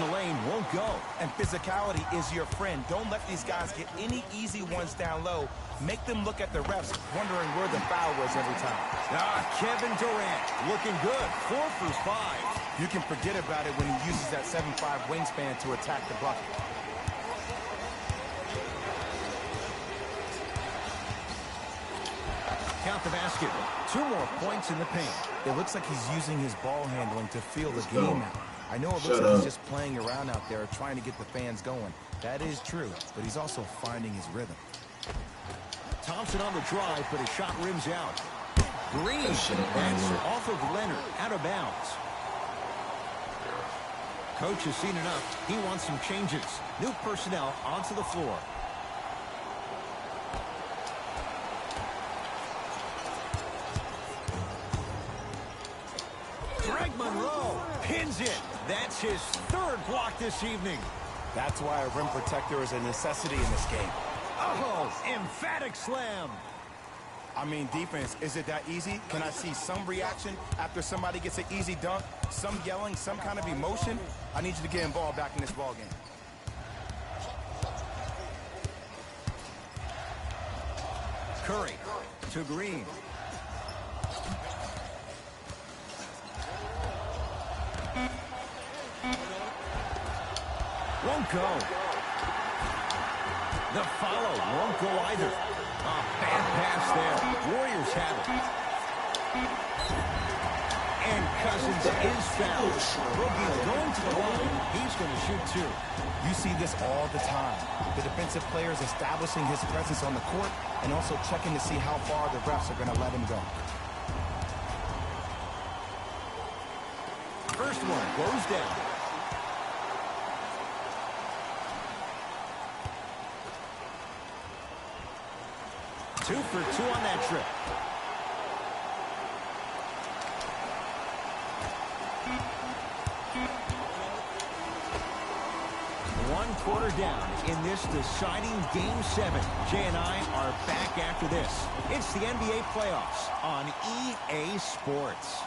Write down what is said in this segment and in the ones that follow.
the lane won't go. And physicality is your friend. Don't let these guys get any easy ones down low. Make them look at the refs, wondering where the foul was every time. Kevin Durant looking good. 4 for 5. You can forget about it when he uses that 7'5" wingspan to attack the bucket. Count the basket. 2 more points in the paint. It looks like he's using his ball handling to feel the game out. I know it looks like he's just playing around out there, trying to get the fans going. That is true, but he's also finding his rhythm. Thompson on the drive, but his shot rims out. Green, that's off of Leonard, out of bounds. Coach has seen enough. He wants some changes. New personnel onto the floor. Greg Monroe pins it. That's his 3rd block this evening. That's why a rim protector is a necessity in this game. Oh, emphatic slam. I mean, defense, is it that easy? Can I see some reaction after somebody gets an easy dunk? Some yelling, some kind of emotion? I need you to get involved back in this ball game. Curry to Green. Won't go. The follow won't go either. Bad pass there. Warriors have it. And Cousins is fouled. Boogie's going to the line. He's going to shoot 2. You see this all the time. The defensive players establishing his presence on the court and also checking to see how far the refs are going to let him go. First one goes down. Two for 2 on that trip. One quarter down in this deciding Game 7. Jay and I are back after this. It's the NBA playoffs on EA Sports.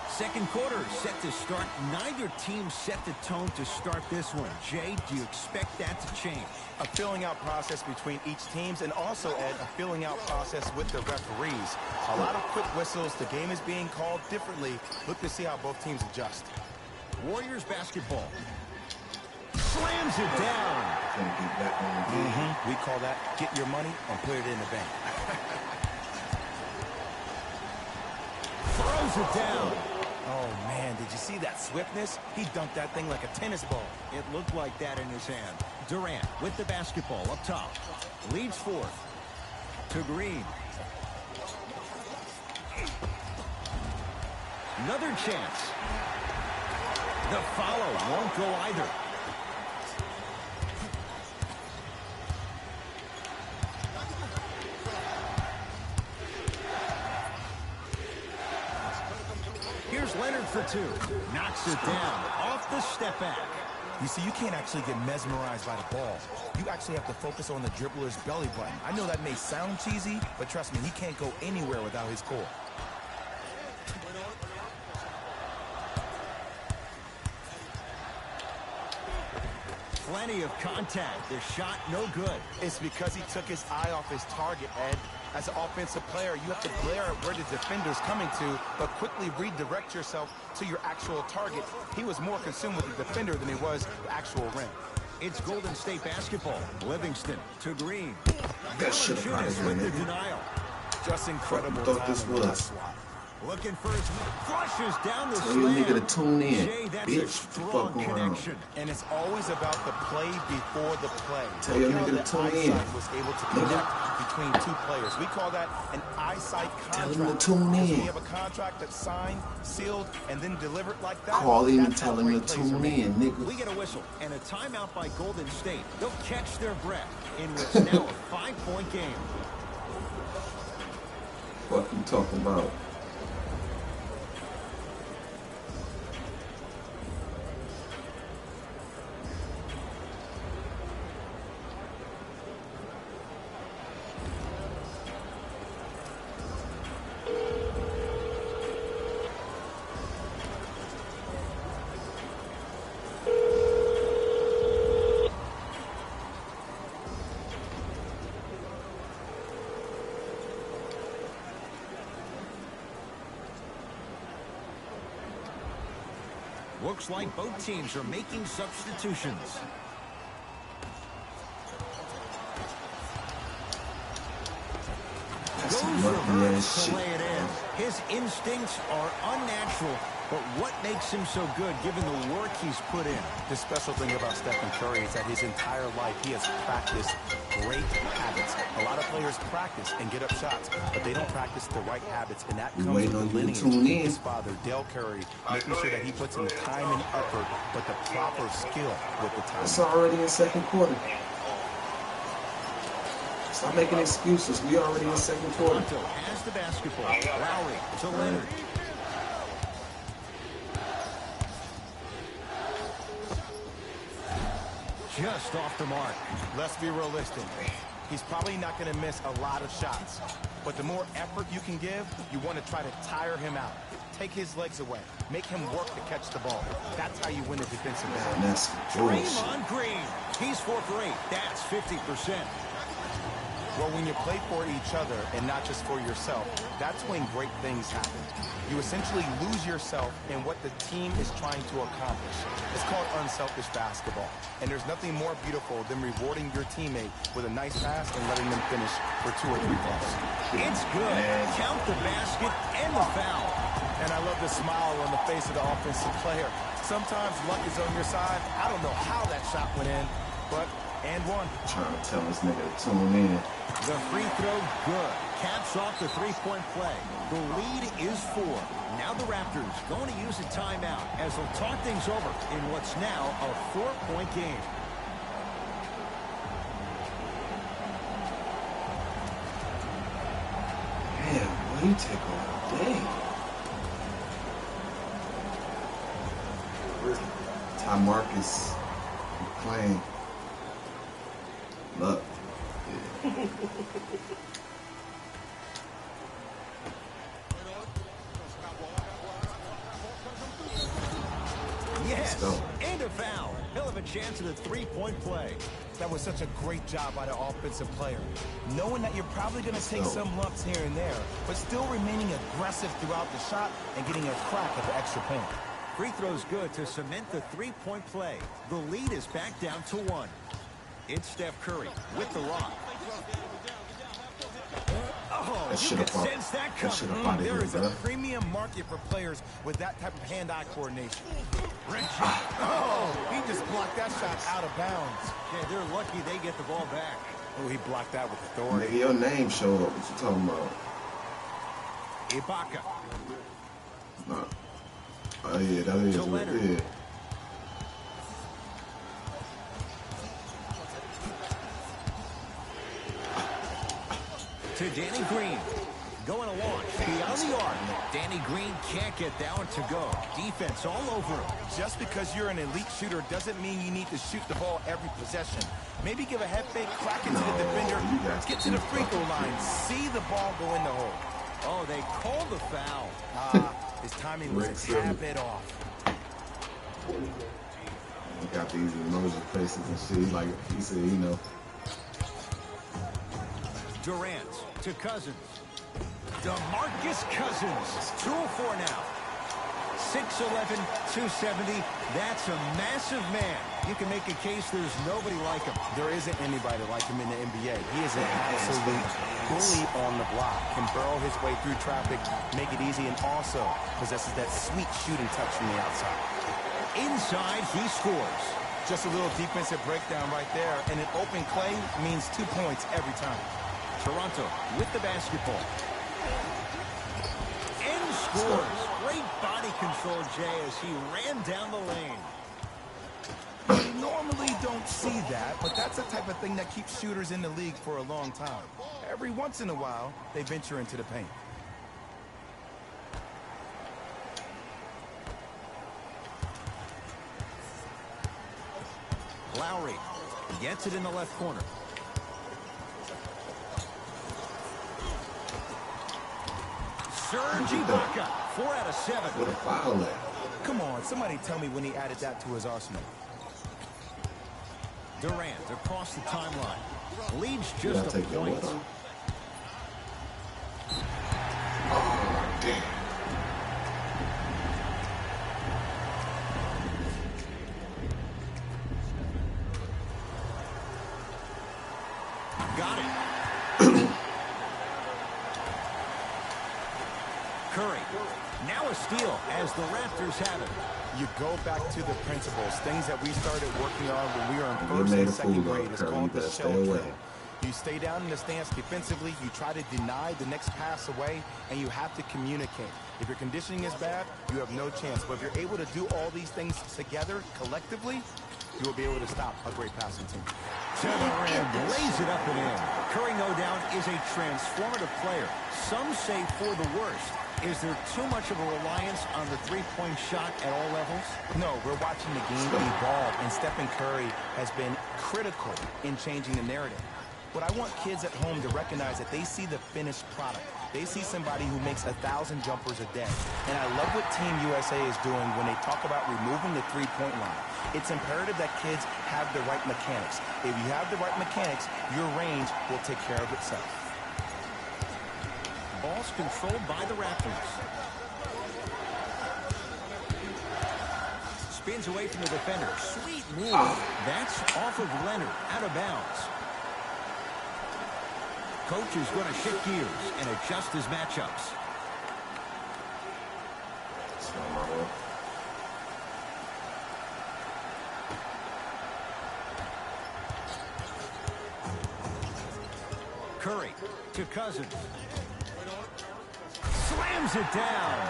Second quarter set to start. Neither team set the tone to start this one. Jay, do you expect that to change? A filling out process between each teams, and also, Ed, a filling out process with the referees. A lot of quick whistles. The game is being called differently. Look to see how both teams adjust. Warriors basketball. Slams it down. We call that get your money and put it in the bank. Throws it down. Oh, man, did you see that swiftness? He dunked that thing like a tennis ball. It looked like that in his hand. Durant with the basketball up top. Leads 4th. To Green. Another chance. The follow won't go either. Here's Leonard for 2. Knocks it down off the step back. You see, you can't actually get mesmerized by the ball. You actually have to focus on the dribbler's belly button. I know that may sound cheesy, but trust me, he can't go anywhere without his core. Plenty of contact. The shot no good. It's because he took his eye off his target, Ed. As an offensive player, you have to glare at where the defender's coming to, but quickly redirect yourself to your actual target. He was more consumed with the defender than he was the actual rim. It's Golden State basketball. Livingston to Green. That shit with the denial. Just incredible. Thought this was. Looking for his flushes down the Tell your slam. nigga to tune in, Jay, that's bitch. a strong connection. And it's always about the play before the play. Tell your Look nigga how to tune the in. eyesight was able to connect between 2 players. We call that an eyesight contract. Tell him to tune Because in. we have a contract that's signed, sealed, and then delivered like that. Call him and That's tell how him great to plays are tune made. in, nigga. We get a whistle and a timeout by Golden State. They'll catch their breath in what's now a 5-point game. What you talking about? Looks like both teams are making substitutions. That's Goes some lucky reverse ass to shit. lay it in. His instincts are unnatural, but what makes him so good given the work he's put in? The special thing about Stephen Curry is that his entire life he has practiced great habits. A lot of players practice and get up shots, but they don't practice the right habits, and that comes with the lineage. His father, Dale Curry, making sure that he puts in the time and effort, but the proper skill with the time. It's already in second quarter. Stop making excuses. We already in second quarter. Toronto has the basketball. Lowry to Leonard. Just off the mark. Let's be realistic. He's probably not going to miss a lot of shots. But the more effort you can give, you want to try to tire him out. Take his legs away. Make him work to catch the ball. That's how you win a defensive battle. That's bullshit. Draymond Green. He's 4 for 8. That's 50%. Well, when you play for each other and not just for yourself, that's when great things happen. You essentially lose yourself in what the team is trying to accomplish. It's called unselfish basketball. And there's nothing more beautiful than rewarding your teammate with a nice pass and letting them finish for 2 or 3 points. It's good. Count the basket and the foul. And I love the smile on the face of the offensive player. Sometimes luck is on your side. I don't know how that shot went in, but and one. Trying to tell this nigga to tune in. The free throw, good. Caps off the three-point play. The lead is 4. Now the Raptors going to use a timeout as they'll talk things over in what's now a 4-point game. Damn, boy, you take all day. Ty Marcus playing. Look. Yeah. Yes, and a foul. He'll have a chance at a 3-point play. That was such a great job by the offensive player. Knowing that you're probably going to take some lumps here and there, but still remaining aggressive throughout the shot and getting a crack at the extra point. Free throw's good to cement the 3-point play. The lead is back down to 1. It's Steph Curry with the rock. Oh, you can sense that coming. There is a premium market for players with that type of hand-eye coordination. Oh, he just blocked that shot out of bounds. Yeah, they're lucky they get the ball back. Oh, he blocked that with authority. Nigga, your name showed up. What you talking about? Ibaka. Nah. Oh, yeah, that is what it is. To Danny Green. Going to launch beyond the arc. Danny Green can't get that one to go. Defense all over him. Just because you're an elite shooter doesn't mean you need to shoot the ball every possession. Maybe give a head fake, crack into the defender, get to the free throw line, see the ball go in the hole. Oh, they called the foul. His timing was a tad bit off. He got these emoji faces and shit. Like he said, you know. Durant to Cousins. DeMarcus Cousins. 2-4 now. 6'11", 270. That's a massive man. You can make a case there's nobody like him. There isn't anybody like him in the NBA. He is an absolute bully on the block. Can burrow his way through traffic, make it easy, and also possesses that sweet shooting touch from the outside. Inside, he scores. Just a little defensive breakdown right there, and an open clay means 2 points every time. Toronto with the basketball. And scores. Great body control, Jay, as he ran down the lane. You normally don't see that, but that's the type of thing that keeps shooters in the league for a long time. Every once in a while, they venture into the paint. Lowry gets it in the left corner. Serge Ibaka, 4 out of 7. What a foul there. Come on, somebody tell me when he added that to his arsenal. Durant across the timeline. Leads just a point. Oh, damn. Got it. Curry. Now a steal as the Raptors have it. You go back to the principles, things that we started working on when we were in You first made and a second fool grade. of It's Curry. called You the better shell stay away. drill. You stay down in the stance defensively, you try to deny the next pass away, and you have to communicate. If your conditioning is bad, you have no chance. But if you're able to do all these things together, collectively, you will be able to stop a great passing team. To the rim, lays it up and in. Curry, no doubt, is a transformative player. Some say for the worst. Is there too much of a reliance on the three-point shot at all levels? No, we're watching the game evolve, and Stephen Curry has been critical in changing the narrative. But I want kids at home to recognize that they see the finished product. They see somebody who makes 1,000 jumpers a day. And I love what Team USA is doing when they talk about removing the three-point line. It's imperative that kids have the right mechanics. If you have the right mechanics, your range will take care of itself. Ball's controlled by the Raptors. Spins away from the defender. Sweet move. That's off of Leonard, out of bounds. Coach is going to shift gears and adjust his matchups. Curry to Cousins. Slams it down.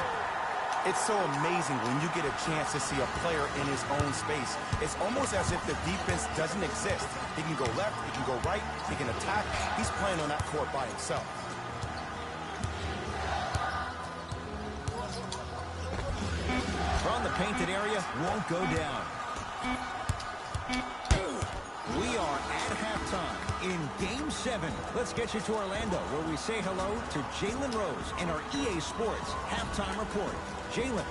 It's so amazing when you get a chance to see a player in his own space. It's almost as if the defense doesn't exist. He can go left, he can go right, he can attack. He's playing on that court by himself. From the painted area, won't go down. We are at halftime in Game 7. Let's get you to Orlando, where we say hello to Jalen Rose in our EA Sports Halftime Report. Jalen.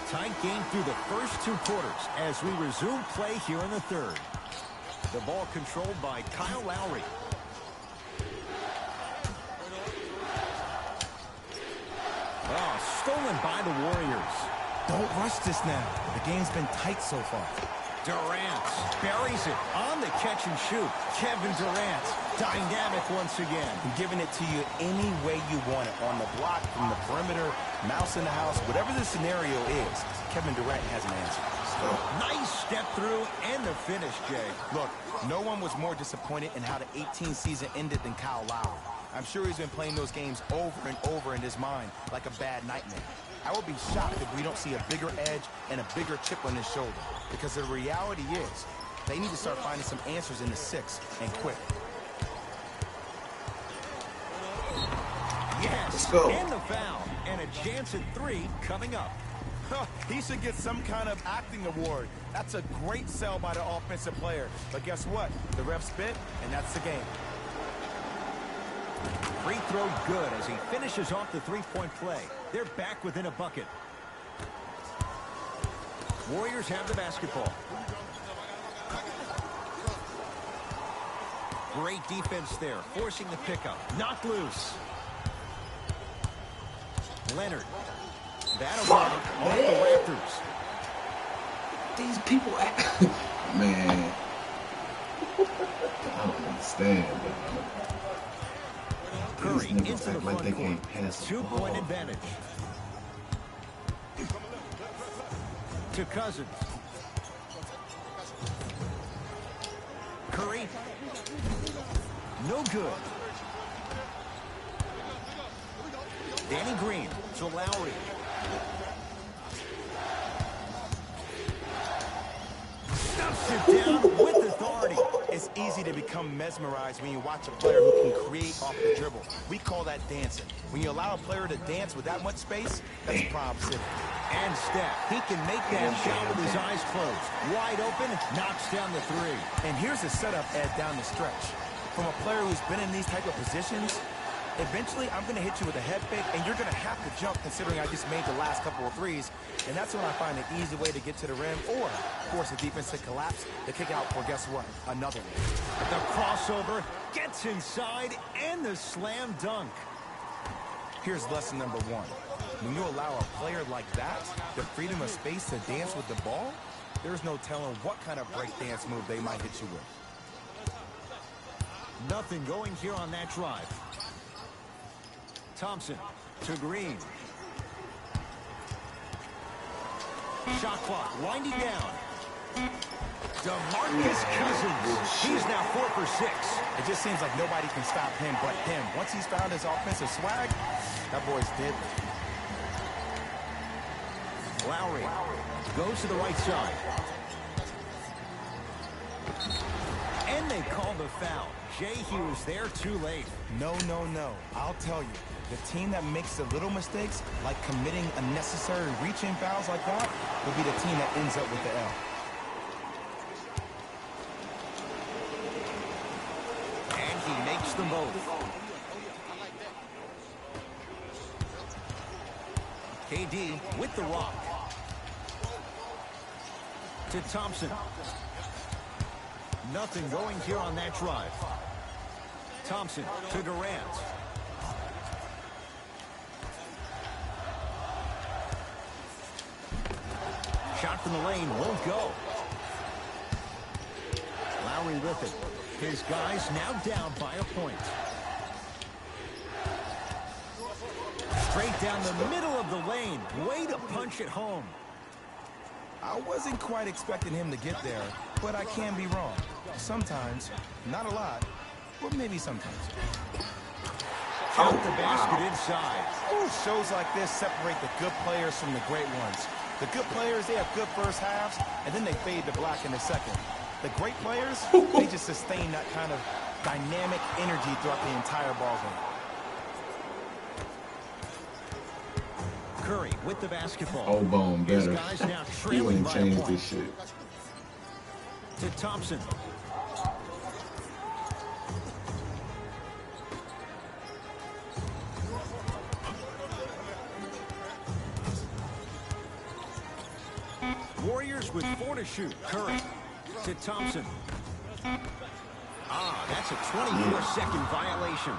Tight game through the first two quarters as we resume play here in the third. The ball controlled by Kyle Lowry. Oh, stolen by the Warriors. Don't rush this now. The game's been tight so far. Durant buries it on the catch and shoot. Kevin Durant, dynamic once again. I'm giving it to you any way you want it. On the block, from the perimeter, mouse in the house, whatever the scenario is, Kevin Durant has an answer. Nice step through and the finish, Jay. Look, no one was more disappointed in how the 18th season ended than Kyle Lowry. I'm sure he's been playing those games over and over in his mind like a bad nightmare. I will be shocked if we don't see a bigger edge and a bigger chip on his shoulder. Because the reality is, they need to start finding some answers in the six, and quick. Yes, Let's go. and the foul. And a chance at three coming up. He should get some kind of acting award. That's a great sell by the offensive player. But guess what? The ref spit, and that's the game. Free throw good as he finishes off the three-point play. They're back within a bucket. Warriors have the basketball. Great defense there, forcing the pickup. Knocked loose. Leonard. That'll go off the Raptors. These people, man, I don't understand, man. Curry These niggas into the act like they front can't pass the court. 2-point ball. advantage. To Cousins. Curry. No good. Danny Green to Lowry. Stuffs it down with authority. It's easy to become mesmerized when you watch a player who can create off the dribble. We call that dancing. When you allow a player to dance with that much space, that's Prob City. And Steph, he can make that shot with his eyes closed. Wide open, knocks down the three. And here's the setup, Ed, down the stretch. From a player who's been in these type of positions, eventually I'm going to hit you with a head fake, and you're going to have to jump considering I just made the last couple of threes. And that's when I find an easy way to get to the rim or force the defense to collapse to kick out for, guess what, another one. The crossover gets inside and the slam dunk. Here's lesson number one. When you allow a player like that the freedom of space to dance with the ball, there's no telling what kind of break dance move they might hit you with. Nothing going here on that drive. Thompson to Green. Shot clock winding down. DeMarcus Cousins. He's now 4 for 6. It just seems like nobody can stop him but him. Once he's found his offensive swag, that boy's deadly. Lowry goes to the right side. And they call the foul. Jay Hughes there too late. No, no, no. I'll tell you. The team that makes the little mistakes, like committing unnecessary reach-in fouls like that, will be the team that ends up with the L. And he makes them both. KD with the rock. To Thompson. Nothing going here on that drive. Thompson to Durant. Shot from the lane won't go. Lowry with it. His guys now down by a point. Straight down the middle of the lane. Way to punch it home. I wasn't quite expecting him to get there, but I can be wrong. Sometimes, not a lot, but maybe sometimes. Count the basket inside. Ooh, shows like this separate the good players from the great ones. The good players, they have good first halves, and then they fade to black in the second. The great players, they just sustain that kind of dynamic energy throughout the entire ballgame. Curry with the basketball. Oh, boom, His better. guys now He trailing wouldn't by a change point. this shit. To Thompson. Warriors with 4 to shoot. Curry to Thompson. Ah, that's a 24-second violation.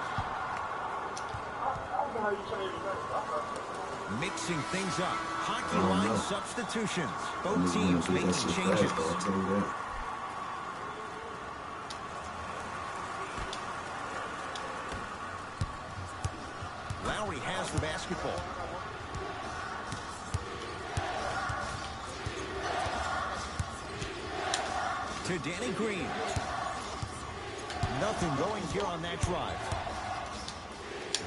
Mixing things up. Hockey line substitutions. Both teams making changes. Lowry has the basketball. To Danny Green. Nothing going here on that drive.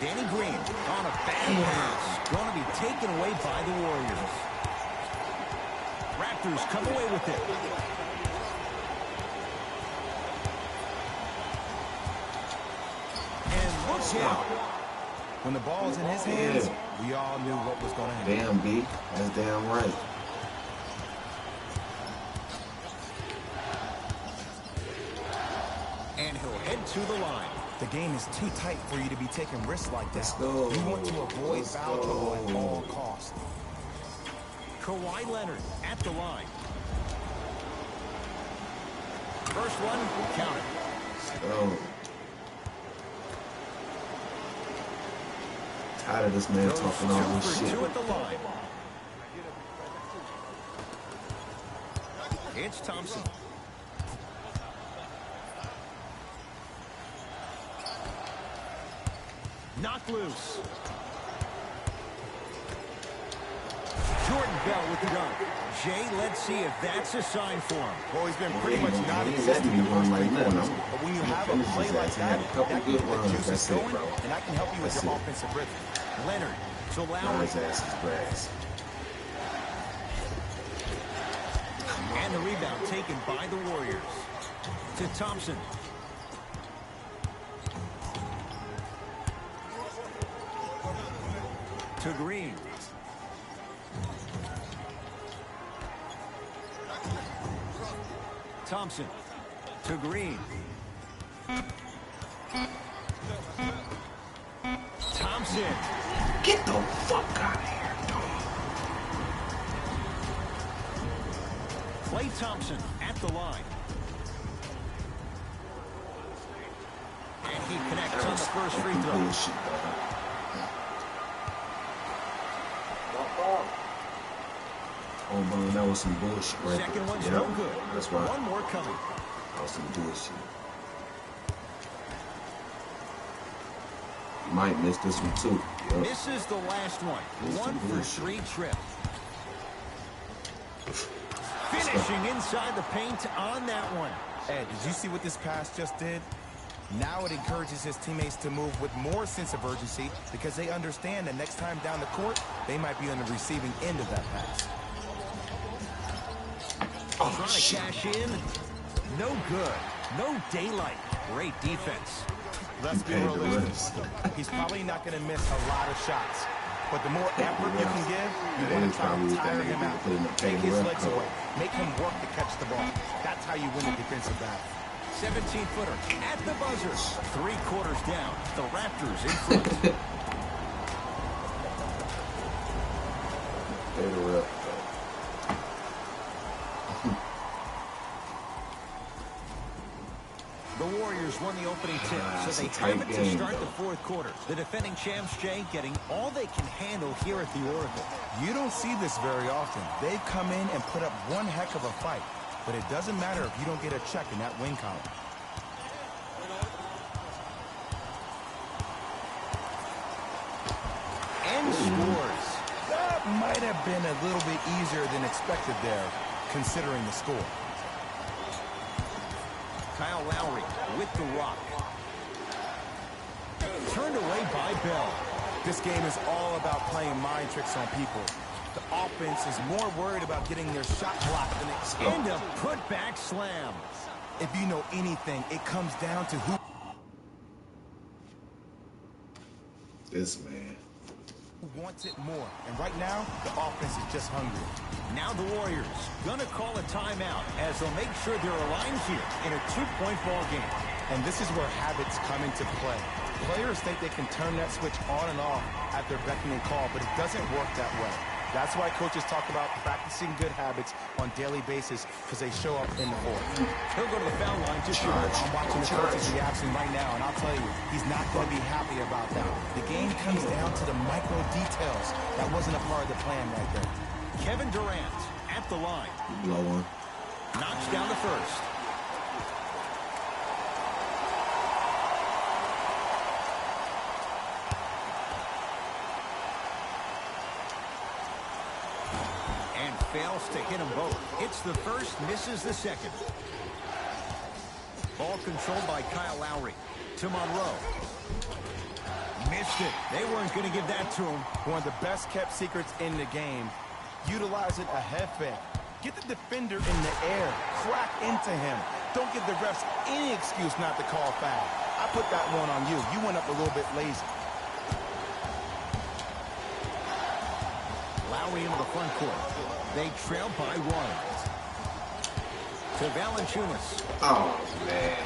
Danny Green on a bad pass. Going to be taken away by the Warriors. Raptors come away with it. And look out. When the ball was in his hands, we all knew what was going to happen. Damn, B. That's damn right. And he'll head to the line. The game is too tight for you to be taking risks like that. Let's go. You want to avoid Let's foul trouble go. at all costs. Kawhi Leonard at the line. First one, count it. Let's go. Tired of this man Goes talking all 2 this for shit. 2 at the line. It's Thompson. Knocked loose. Jordan Bell with the dunk. Jay, let's see if that's a sign for him. Well, he's been pretty much He non-existent ain't in the first letting 3 me run quarters. like that. But when you have a Finish play his like ass. He that, had a couple that can good get the runs. juices That's it, going, bro. and that can help you with That's your it. offensive rhythm. Leonard to Now Lowry. his ass is grass. And the rebound taken by the Warriors. To Thompson. To Green. Thompson to Green. Thompson. Get the fuck out of here, dog. Klay Thompson at the line. And he connects on the first free throw. Bullshit, dog. Oh man, that was some bullshit right Second there. one's Yep, no good. that's right. One more coming. That was some bullshit. Might miss this one too. Yep. Misses the last one. 1 for 3 trip. Finishing inside the paint on that one. Ed, did you see what this pass just did? Now it encourages his teammates to move with more sense of urgency because they understand that next time down the court, they might be on the receiving end of that pass. Trying to cash in. No good. No daylight. Great defense. Let's be realistic. He's probably not going to miss a lot of shots. But the more effort you can give, you want to try to tire him out. Take his legs away. Make him work to catch the ball. That's how you win the defensive battle. 17-footer at the buzzer. 3 quarters down. The Raptors in front. The Warriors won the opening tip, so they have it to start the 4th quarter. The defending champs, Jay, getting all they can handle here at the Oracle. You don't see this very often. They've come in and put up one heck of a fight, but it doesn't matter if you don't get a check in that win column. And scores. That might have been a little bit easier than expected there, considering the score. Kyle Lowry with the rock. Turned away by Bell. This game is all about playing mind tricks on people. The offense is more worried about getting their shot blocked than it's... And a putback slam. If you know anything, it comes down to who wants it more. And right now, the offense is just hungry. Now the Warriors gonna call a timeout as they'll make sure they're aligned here in a 2-point ball game. And this is where habits come into play. Players think they can turn that switch on and off at their beckoning call, but it doesn't work that way. That's why coaches talk about practicing good habits on a daily basis, because they show up in the court. He'll go to the foul line to shoot. I'm watching the coach's reaction right now, and I'll tell you, he's not going to be happy about that. The game comes down to the micro details. That wasn't a part of the plan right there. Kevin Durant at the line. Low one. Knocks down the first. Fails to hit them both. Hits the first, misses the second. Ball controlled by Kyle Lowry. To Monroe. Missed it. They weren't going to give that to him. One of the best kept secrets in the game. Utilizing a head fake. Get the defender in the air. Crack into him. Don't give the refs any excuse not to call foul. I put that one on you. You went up a little bit lazy. Lowry into the front court. They trail by 1. To Valanciunas. Oh, man.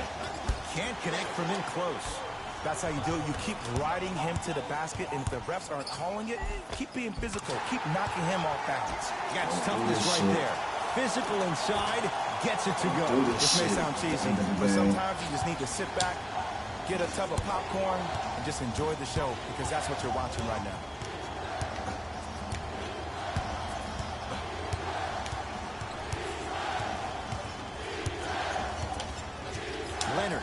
Can't connect from in close. That's how you do it. You keep riding him to the basket, and if the refs aren't calling it, keep being physical. Keep knocking him off balance. Got toughness right there. Physical inside, gets it to go. This may sound cheesy, but sometimes you just need to sit back, get a tub of popcorn, and just enjoy the show, because that's what you're watching right now. Leonard.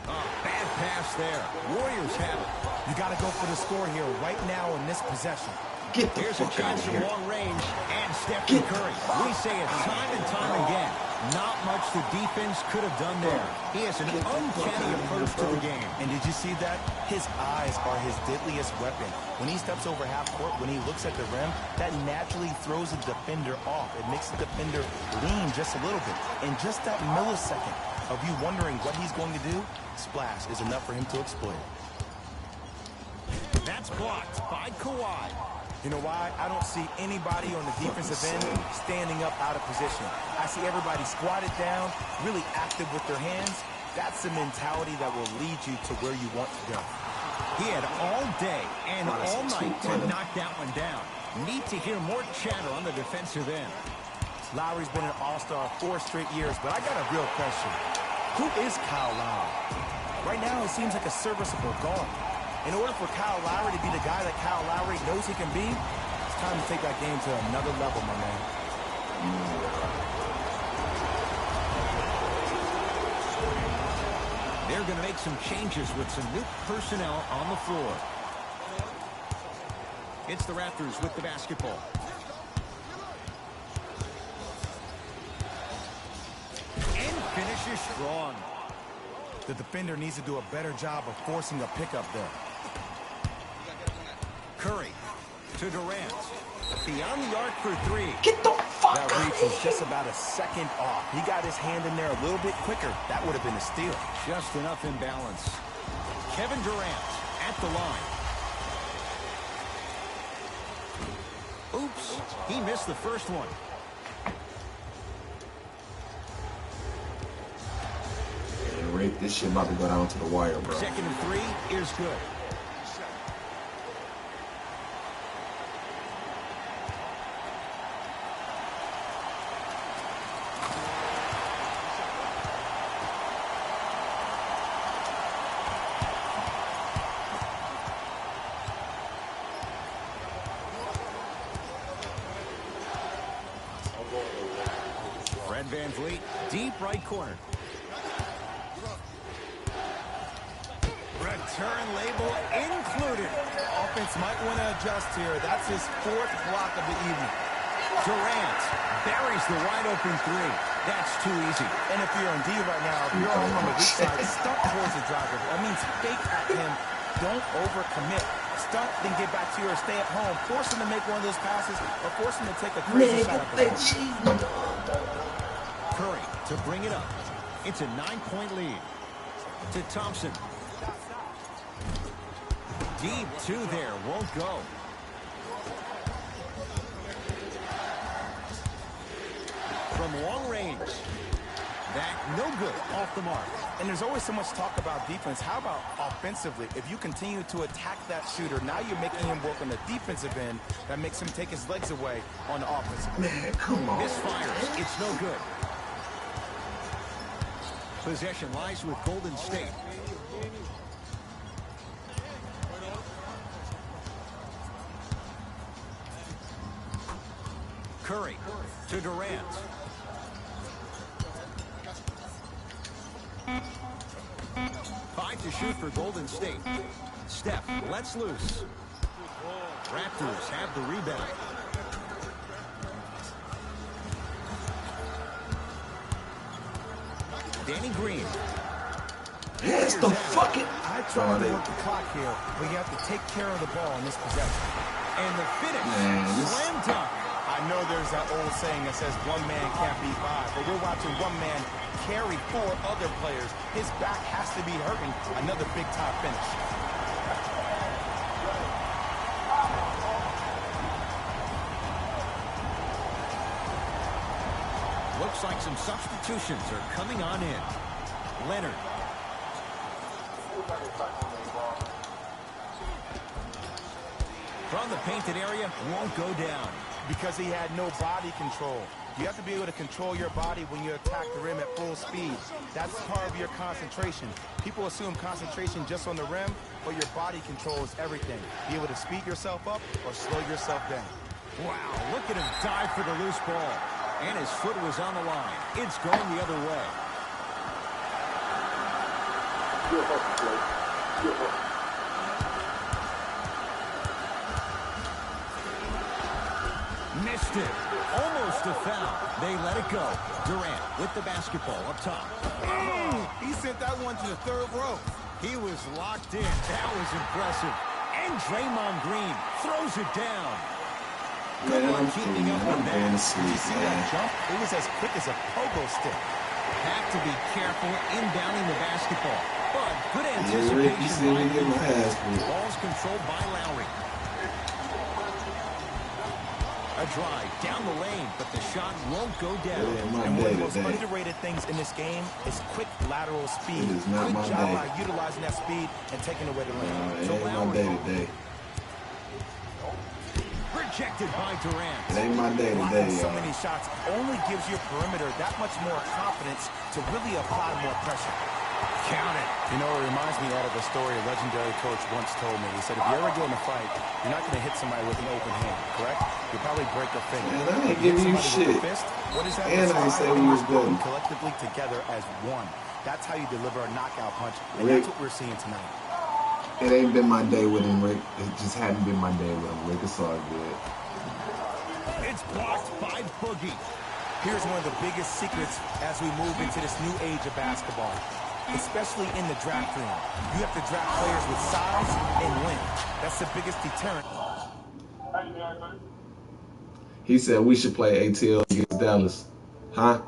Oh, bad pass there. Warriors have it. You got to go for the score here right now in this possession. Here's a chance from long range, and Stephen Curry. We say it time and time again. Not much the defense could have done there. He has an uncanny approach to the game. And did you see that? His eyes are his deadliest weapon. When he steps over half court, when he looks at the rim, that naturally throws the defender off. It makes the defender lean just a little bit. And just that millisecond of you wondering what he's going to do, splash is enough for him to exploit. That's blocked by Kawhi. You know why? I don't see anybody on the defensive end standing up out of position. I see everybody squatted down, really active with their hands. That's the mentality that will lead you to where you want to go. He had all day and all night to knock that one down. Need to hear more chatter on the defensive end. Lowry's been an all-star 4 straight years, but I got a real question. Who is Kyle Lowry? Right now, it seems like a serviceable guard. In order for Kyle Lowry to be the guy that Kyle Lowry knows he can be, it's time to take that game to another level, my man. There's They're going to make some changes with some new personnel on the floor. It's the Raptors with the basketball. And finishes strong. The defender needs to do a better job of forcing a pickup there. Curry to Durant. Beyond the arc for three. Get the fuck That out reach of was here. just about a second off. He got his hand in there a little bit quicker. That would have been a steal. Just enough imbalance. Kevin Durant at the line. Oops, he missed the first one. Man, Rick, this shit about to go down to the wire, bro. Second and three is good. Fred VanVleet, deep right corner. Return label included. Offense might want to adjust here. That's his fourth block of the evening. Durant buries the wide open three. That's too easy. And if you're on D right now, if you're on the weak side, stunt towards the driver. That means fake at him. Don't overcommit. Stunt, then get back to you or stay at home. Force him to make one of those passes or force him to take a crazy shot at the ball. Curry to bring it up. It's a 9-point lead. To Thompson. Deep two there. Won't go. From long range. That no good. Off the mark. And there's always so much talk about defense. How about offensively? If you continue to attack that shooter, now you're making him work on the defensive end. That makes him take his legs away on the offensive end. Man, come on. Misfires. It's no good. Possession lies with Golden State. Curry to Durant. Five to shoot for Golden State. Steph lets loose. Raptors have the rebound. Danny Green. That's the fucking... I tried to work the clock here, but you have to take care of the ball in this possession. And the finish. Man, Slam dunk. I know there's that old saying that says one man can't beat five, but we're watching one man carry four other players. His back has to be hurting. Another big-time finish. Looks like some substitutions are coming on in. Leonard. From the painted area, won't go down. Because he had no body control. You have to be able to control your body when you attack the rim at full speed. That's part of your concentration. People assume concentration just on the rim, but your body control is everything. Be able to speed yourself up or slow yourself down. Wow, look at him dive for the loose ball. And his foot was on the line. It's going the other way. Missed it. Almost a foul. They let it go. Durant with the basketball up top. He sent that one to the third row. He was locked in. That was impressive. And Draymond Green throws it down. Good Man, one keeping up with that. I'm Did you see that man. jump? It was as quick as a pogo stick. Have to be careful inbounding the basketball. But good Yeah, Rick, you see anticipation me by get my Green. ass beat. Ball's controlled by Lowry. A drive down the lane, but the shot won't go down. It is my And one day of the most today. underrated things in this game is quick lateral speed. It is not Good my job day. by utilizing that speed and taking away the lane. It ain't my day today. Rejected by Durant. It ain't my day today, Blocking so y'all. many shots only gives your perimeter that much more confidence to really apply more pressure. Count it. You know, it reminds me out of a story a legendary coach once told me. He said, if you ever get in a fight, you're not going to hit somebody with an open hand, correct? You'll probably break a finger. Man, I ain't If you hit giving you somebody with a shit. fist, what is that? And I ain't That's say why we was working good. collectively together as one. That's how you deliver a knockout punch, and Rick, that's what we're seeing tonight. it ain't been my day with him, Rick. It just hadn't been my day with him, Rick. It's all good. It's blocked by Boogie. Here's one of the biggest secrets as we move into this new age of basketball, especially in the draft room. You have to draft players with size and length. That's the biggest deterrent. He said we should play ATL against Dallas. Huh?